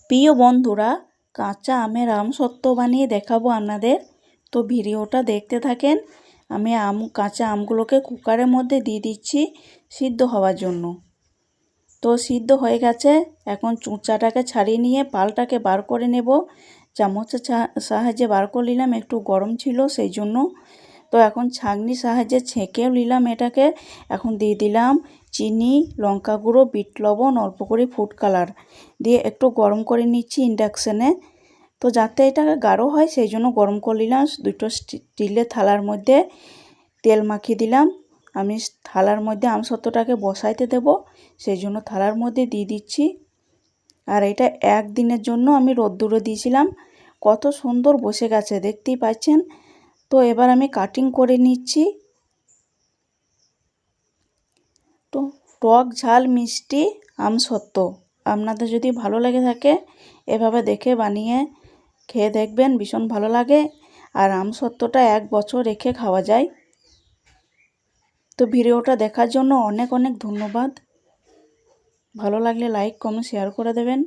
প্রিয় বন্ধুরা, কাঁচা আমের আমসত্ত্ব বানিয়ে দেখাবো আপনাদের। তো ভিডিওটা দেখতে থাকেন। আমি কাঁচা আমগুলোকে কুকারের মধ্যে দিয়ে দিচ্ছি সিদ্ধ হওয়ার জন্য। তো সিদ্ধ হয়ে গেছে। এখন চুচাটাকে ছাড়িয়ে নিয়ে পালটাকে বার করে নেব। চামচের সাহায্যে বার করে নিলাম, একটু গরম ছিল সেই জন্য। তো এখন ছাঁকনির সাহায্যে ছেঁকেও নিলাম এটাকে। এখন দিয়ে দিলাম চিনি, লঙ্কা গুঁড়ো, বিট লবণ, অল্প করে ফুড কালার দিয়ে একটু গরম করে নিচ্ছি ইন্ডাকশানে। তো যাতে এটা গাঢ় হয় সেই জন্য গরম করে নিলাম। দুটো স্টিলের থালার মধ্যে তেল মাখিয়ে দিলাম। আমি থালার মধ্যে আমসত্ত্বটাকে বসাইতে দেব, সেই জন্য থালার মধ্যে দিয়ে দিচ্ছি। আর এটা একদিনের জন্য আমি রোদ্দুরে দিয়েছিলাম। কত সুন্দর বসে গেছে দেখতেই পাচ্ছেন। তো এবার আমি কাটিং করে নিচ্ছি। তো টক ঝাল মিষ্টি আমসত্ত্ব আপনাদের যদি ভালো লেগে থাকে এভাবে দেখে বানিয়ে খেয়ে দেখবেন, ভীষণ ভালো লাগে। আর আমসত্ত্বটা 1 বছর রেখে খাওয়া যায়। তো ভিডিওটা দেখার জন্য অনেক অনেক ধন্যবাদ। ভালো লাগলে লাইক, কমেন্ট, শেয়ার করে দেবেন।